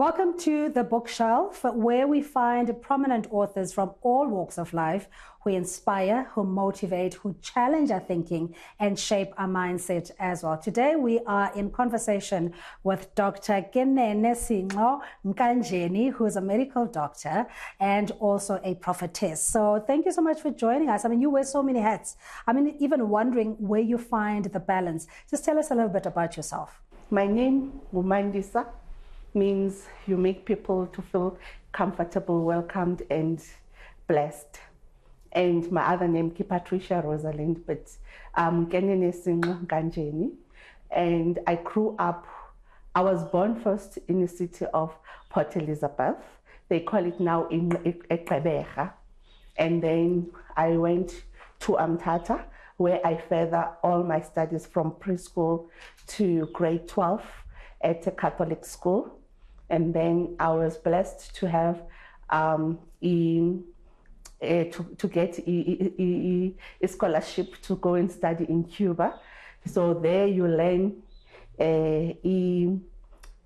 Welcome to The Bookshelf, where we find prominent authors from all walks of life who inspire, who motivate, who challenge our thinking and shape our mindset as well. Today we are in conversation with Dr. Mandisa Nkanjeni, who is a medical doctor and also a prophetess. So thank you so much for joining us. I mean, you wear so many hats. I mean, even wondering where you find the balance. Just tell us a little bit about yourself. My name, Mandisa, means you make people to feel comfortable, welcomed, and blessed. And my other name, Patricia Rosalind, but I'm Mandisa Nkanjeni. And I grew up, I was born first in the city of Port Elizabeth. They call it now in eNCA. And then I went to Mthatha, where I further all my studies from preschool to grade 12 at a Catholic school. And then I was blessed to have to get a scholarship to go and study in Cuba. So there you learn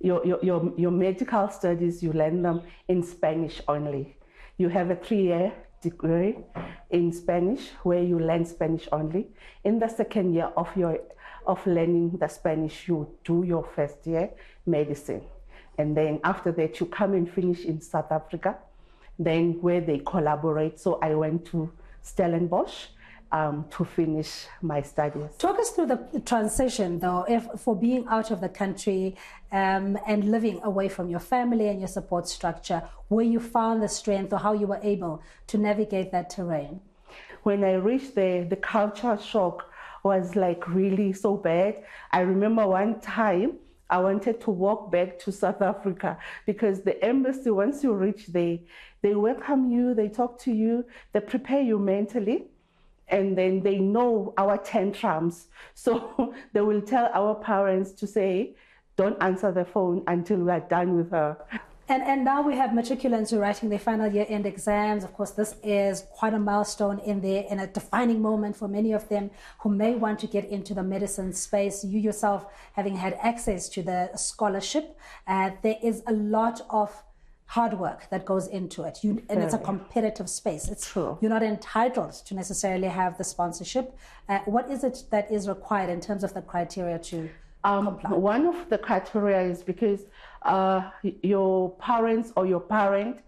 your medical studies, you learn them in Spanish only. You have a 3-year degree in Spanish where you learn Spanish only. In the second year of learning the Spanish, you do your first year medicine. And then after that, you come and finish in South Africa, then where they collaborate. So I went to Stellenbosch to finish my studies. Talk us through the transition, though, for being out of the country and living away from your family and your support structure, where you found the strength or how you were able to navigate that terrain. When I reached there, the culture shock was like really so bad. I remember one time, I wanted to walk back to South Africa because the embassy, once you reach there, they welcome you, they talk to you, they prepare you mentally, and then they know our tantrums. So they will tell our parents to say, don't answer the phone until we are done with her. And now we have matriculants who are writing their final year-end exams. Of course, this is quite a milestone in a defining moment for many of them who may want to get into the medicine space. You yourself, having had access to the scholarship, there is a lot of hard work that goes into it. And it's a competitive space. It's true. You're not entitled to necessarily have the sponsorship. What is it that is required in terms of the criteria to comply? One of the criteria is because your parents or your parent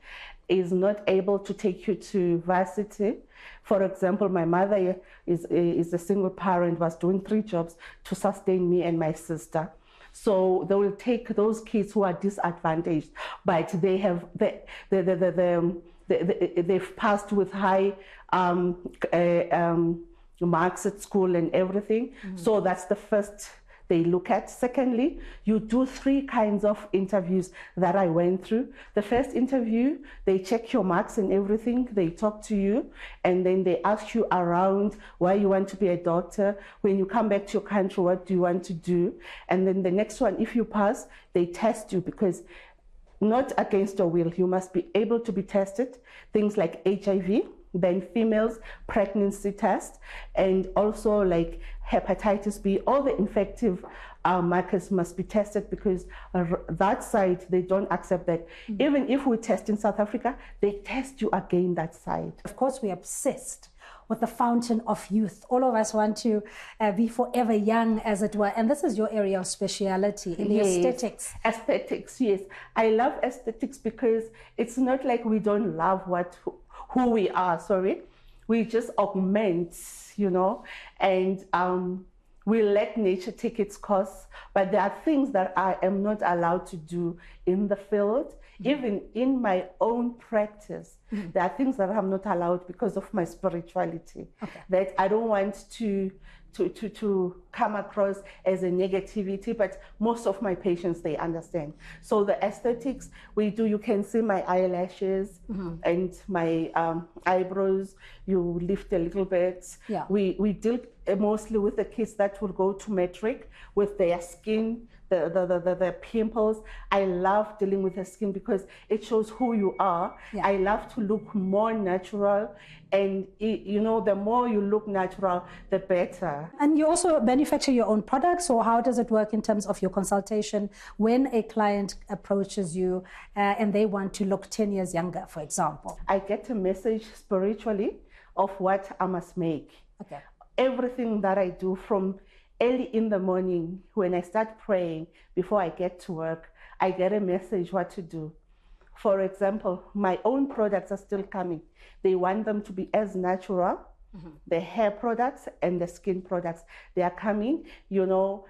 is not able to take you to varsity. For example, my mother is a single parent, was doing 3 jobs to sustain me and my sister. So they will take those kids who are disadvantaged, but they have they've passed with high marks at school and everything. Mm-hmm. So that's the first they look at. Secondly, you do 3 kinds of interviews that I went through. The first interview, they check your marks and everything. They talk to you, and then they ask you around why you want to be a doctor. When you come back to your country, what do you want to do? And then the next one, if you pass, they test you because not against your will. You must be able to be tested. Things like HIV, then females pregnancy test, and also like hepatitis B. All the infective markers must be tested because that side, they don't accept that. Mm-hmm. Even if we test in South Africa, they test you again that side. Of course, we're obsessed with the fountain of youth. All of us want to be forever young, as it were. And this is your area of speciality in the aesthetics. Aesthetics, yes. I love aesthetics because it's not like we don't love who we are, we just augment, and we let nature take its course. But there are things that I am not allowed to do in the field. Mm-hmm. Even in my own practice, mm-hmm. there are things that I'm not allowed because of my spirituality, that I don't want to come across as a negativity, but most of my patients, they understand. So the aesthetics we do, you can see my eyelashes, mm-hmm. and my eyebrows, you lift a little bit. Yeah. We deal mostly with the kids that will go to matric with their skin, the pimples. I love dealing with the skin because it shows who you are. Yeah. I love to look more natural, and you know, the more you look natural, the better. And you also manufacture your own products, or how does it work in terms of your consultation when a client approaches you and they want to look 10 years younger, for example? I get a message spiritually of what I must make. Okay. Everything that I do from early in the morning, when I start praying before I get to work, I get a message what to do. For example, my own products are still coming. They want them to be as natural. Mm-hmm. The hair products and the skin products, they are coming. You know,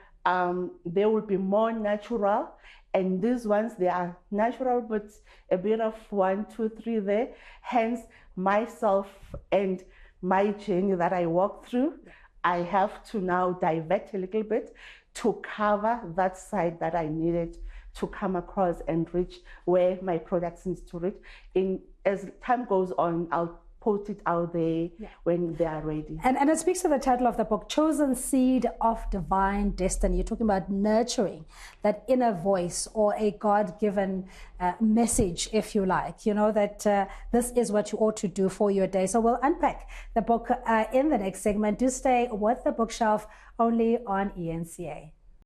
they will be more natural. And these ones, they are natural, but a bit of 1, 2, 3 there. Hence, myself and my journey that I walk through, I have to now divert a little bit to cover that side that I needed to come across and reach where my products needs to reach. As time goes on, I'll put it out there when they are ready. And it speaks to the title of the book, Chosen Seed of Divine Destiny. You're talking about nurturing that inner voice, or a God-given message, if you like, you know, that this is what you ought to do for your day. So we'll unpack the book in the next segment. Do stay with The Bookshelf, only on eNCA.